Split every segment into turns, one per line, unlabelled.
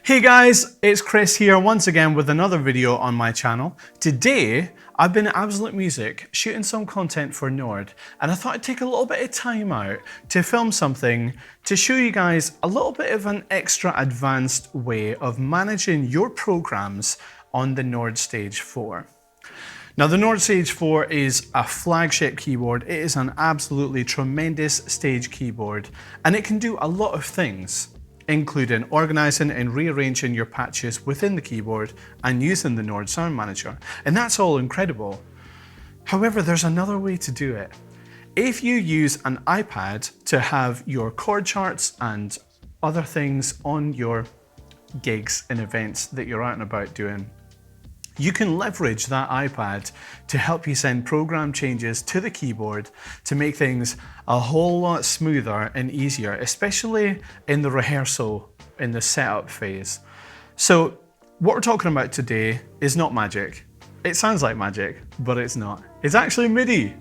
Hey guys, it's Chris here once again with another video on my channel. Today, I've been at Absolute Music shooting some content for Nord, and I thought I'd take a little bit of time out to film something to show you guys a little bit of an extra advanced way of managing your programs on the Nord Stage 4. Now the Nord Stage 4 is a flagship keyboard. It is an absolutely tremendous stage keyboard, and it can do a lot of things, including organizing and rearranging your patches within the keyboard and using the Nord Sound Manager. And that's all incredible. However, there's another way to do it. If you use an iPad to have your chord charts and other things on your gigs and events that you're out and about doing, you can leverage that iPad to help you send program changes to the keyboard to make things a whole lot smoother and easier, especially in the rehearsal, in the setup phase. So what we're talking about today is not magic. It sounds like magic, but it's not. It's actually MIDI.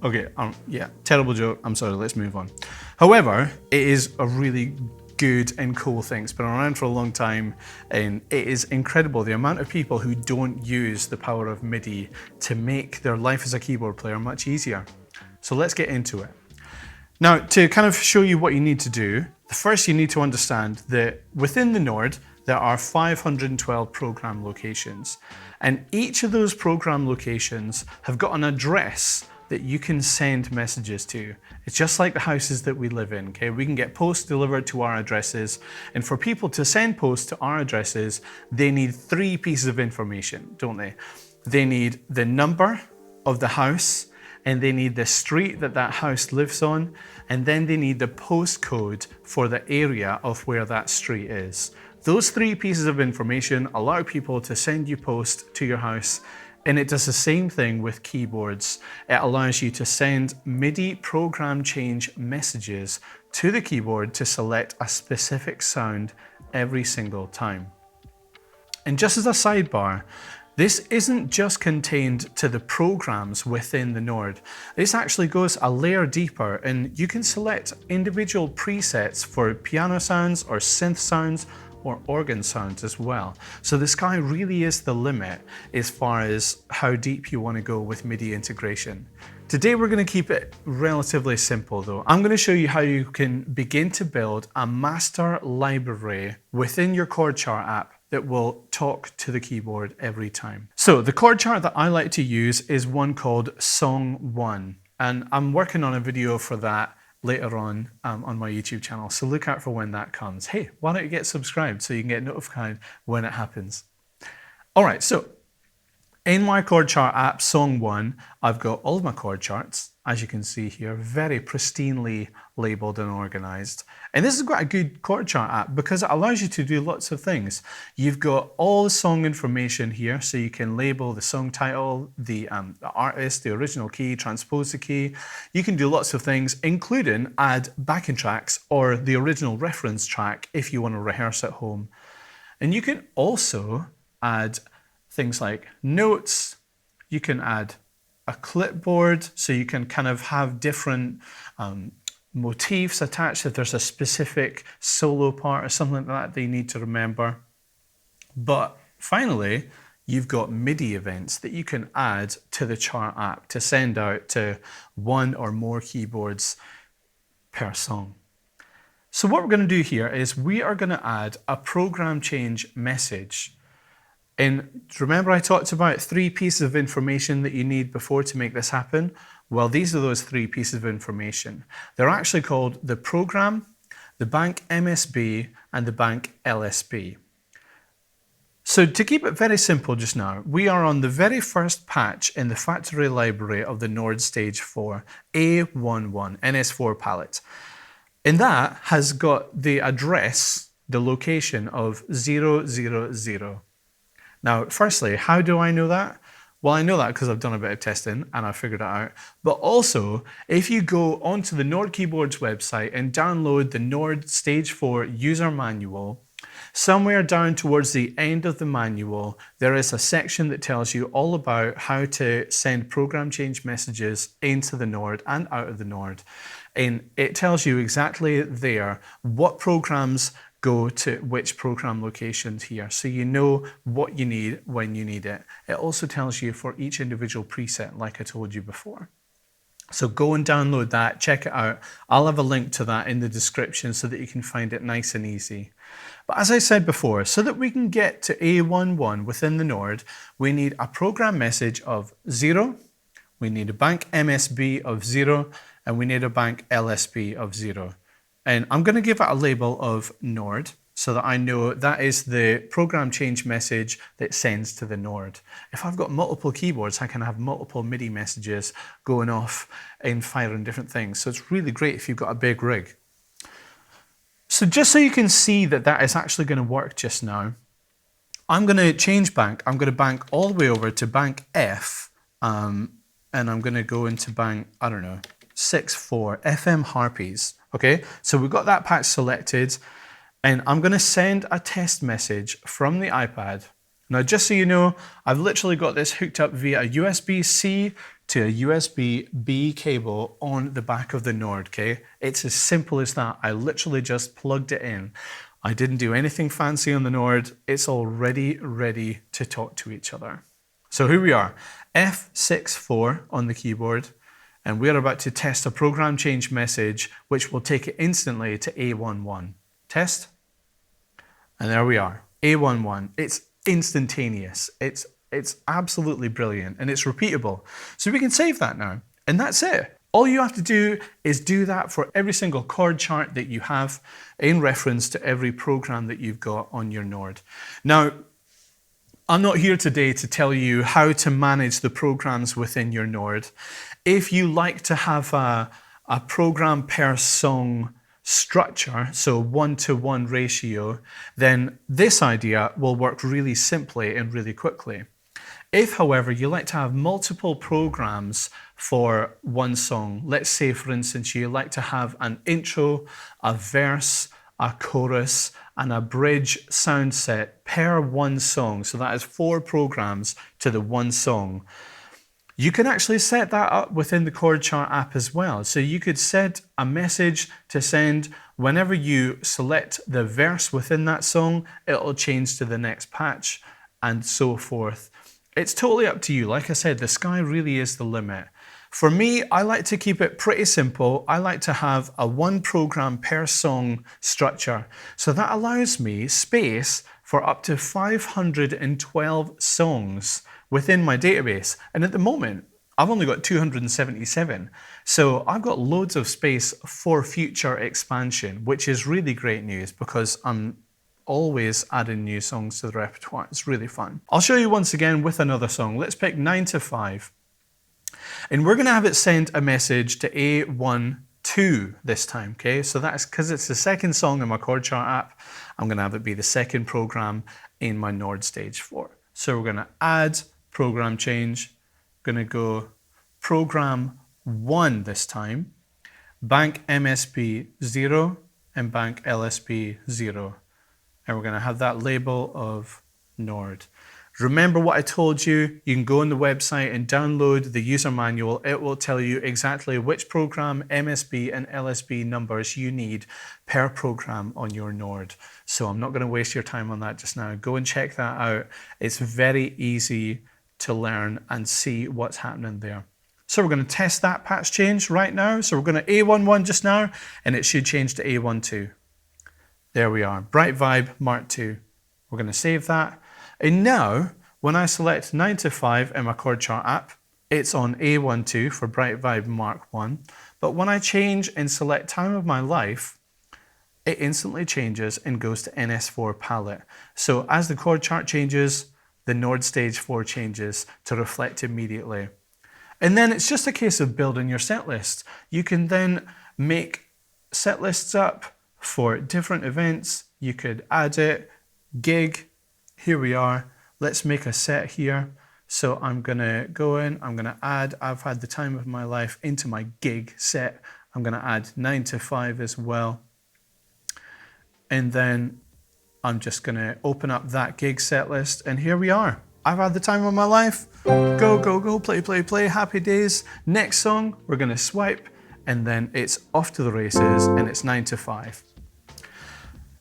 Okay, yeah, terrible joke. I'm sorry, let's move on. However, it is a really good and cool thing. It's been around for a long time, and it is incredible the amount of people who don't use the power of MIDI to make their life as a keyboard player much easier. So let's get into it. Now, to kind of show you what you need to do, first you need to understand that within the Nord, there are 512 program locations, and each of those program locations have got an address that you can send messages to. It's just like the houses that we live in, okay? We can get posts delivered to our addresses, and for people to send posts to our addresses, they need 3 pieces of information, don't they? They need the number of the house, and they need the street that that house lives on, and then they need the postcode for the area of where that street is. Those 3 pieces of information allow people to send you posts to your house. And it does the same thing with keyboards. It allows you to send MIDI program change messages to the keyboard to select a specific sound every single time. And just as a sidebar, this isn't just contained to the programs within the Nord. This actually goes a layer deeper, and you can select individual presets for piano sounds or synth sounds or organ sounds as well. So the sky really is the limit as far as how deep you want to go with MIDI integration. Today we're going to keep it relatively simple though. I'm going to show you how you can begin to build a master library within your chord chart app that will talk to the keyboard every time. So the chord chart that I like to use is one called Song 1, and I'm working on a video for that later on my YouTube channel, so look out for when that comes. Hey, why don't you get subscribed so you can get notified when it happens? All right, so in my chord chart app, Song 1, I've got all of my chord charts, as you can see here, very pristinely labeled and organized. And this is quite a good chord chart app because it allows you to do lots of things. You've got all the song information here, so you can label the song title, the artist, the original key, transpose the key. You can do lots of things, including add backing tracks or the original reference track if you want to rehearse at home. And you can also add things like notes. You can add a clipboard, so you can kind of have different motifs attached if there's a specific solo part or something like that they need to remember. But finally, you've got MIDI events that you can add to the chart app to send out to one or more keyboards per song. So what we're going to do here is we are going to add a program change message. And remember I talked about 3 pieces of information that you need before to make this happen? Well, these are those 3 pieces of information. They're actually called the program, the bank MSB, and the bank LSB. So to keep it very simple just now, we are on the very first patch in the factory library of the Nord Stage 4, A11, NS4 palette. And that has got the address, the location of 000. Now, firstly, how do I know that? Well, I know that because I've done a bit of testing and I figured it out. But also, if you go onto the Nord Keyboards website and download the Nord Stage 4 user manual, somewhere down towards the end of the manual, there is a section that tells you all about how to send program change messages into the Nord and out of the Nord. And it tells you exactly there what programs go to which program locations here. So you know what you need when you need it. It also tells you for each individual preset, like I told you before. So go and download that, check it out. I'll have a link to that in the description so that you can find it nice and easy. But as I said before, so that we can get to A11 within the Nord, we need a program message of 0, we need a bank MSB of 0, and we need a bank LSB of 0. And I'm going to give it a label of Nord so that I know that is the program change message that sends to the Nord. If I've got multiple keyboards, I can have multiple MIDI messages going off and firing different things. So it's really great if you've got a big rig. So just so you can see that that is actually going to work just now, I'm going to change bank. I'm going to bank all the way over to bank F, and I'm going to go into bank, I don't know, 6.4, FM Harpies. Okay, so we've got that patch selected, and I'm going to send a test message from the iPad. Now, just so you know, I've literally got this hooked up via USB-C to a USB-B cable on the back of the Nord, okay? It's as simple as that. I literally just plugged it in. I didn't do anything fancy on the Nord. It's already ready to talk to each other. So here we are, F64 on the keyboard, and we're about to test a program change message, which will take it instantly to A11. Test. And there we are, A11. It's instantaneous. It's absolutely brilliant, and it's repeatable. So we can save that now, and that's it. All you have to do is do that for every single chord chart that you have in reference to every program that you've got on your Nord. Now, I'm not here today to tell you how to manage the programs within your Nord. If you like to have a program per song structure, so 1-to-1 ratio, then this idea will work really simply and really quickly. If, however, you like to have multiple programs for one song, let's say, for instance, you like to have an intro, a verse, a chorus, and a bridge sound set per one song, so that is 4 programs to the one song. You can actually set that up within the chord chart app as well. So you could set a message to send whenever you select the verse within that song, it'll change to the next patch and so forth. It's totally up to you. Like I said, the sky really is the limit. For me, I like to keep it pretty simple. I like to have a 1 program per song structure. So that allows me space for up to 512 songs within my database. And at the moment, I've only got 277. So I've got loads of space for future expansion, which is really great news because I'm always adding new songs to the repertoire. It's really fun. I'll show you once again with another song. Let's pick 9 to 5. And we're going to have it send a message to A12 this time, okay? So that's because it's the second song in my chord chart app. I'm going to have it be the second program in my Nord stage 4. So we're going to add program change, going to go program 1 this time, bank MSB 0 and bank LSB 0. And we're going to have that label of Nord. Remember what I told you, you can go on the website and download the user manual. It will tell you exactly which program, MSB and LSB numbers you need per program on your Nord. So I'm not going to waste your time on that just now. Go and check that out. It's very easy to learn and see what's happening there. So we're going to test that patch change right now. So we're going to A11 just now, and it should change to A12. There we are, Bright Vibe Mark II. We're going to save that. And now, when I select 9 to 5 in my chord chart app, it's on A12 for Bright Vibe Mark I. But when I change and select Time of My Life, it instantly changes and goes to NS4 palette. So as the chord chart changes, the Nord stage 4 changes to reflect immediately. And then it's just a case of building your set list. You can then make set lists up for different events. You could add it, gig. Here we are. Let's make a set here. So I'm going to go in, I'm going to add, I've had the Time of My Life into my gig set. I'm going to add 9 to 5 as well. And then I'm just going to open up that gig set list. And here we are. I've had the time of my life. Go, go, go, play, play, play, happy days. Next song, we're going to swipe. And then it's off to the races and it's 9 to 5.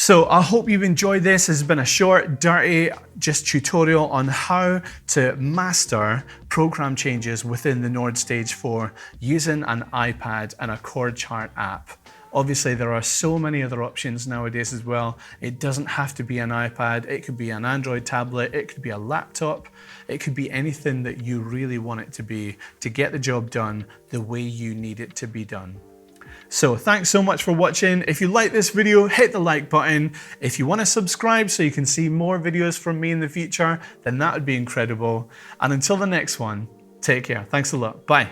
So I hope you've enjoyed this. This has been a short, dirty, just tutorial on how to master program changes within the Nord Stage 4 using an iPad and a chord chart app. Obviously, there are so many other options nowadays as well. It doesn't have to be an iPad. It could be an Android tablet. It could be a laptop. It could be anything that you really want it to be to get the job done the way you need it to be done. So thanks so much for watching. If you like this video, hit the like button. If you want to subscribe so you can see more videos from me in the future, then that would be incredible. And until the next one, take care. Thanks a lot. Bye.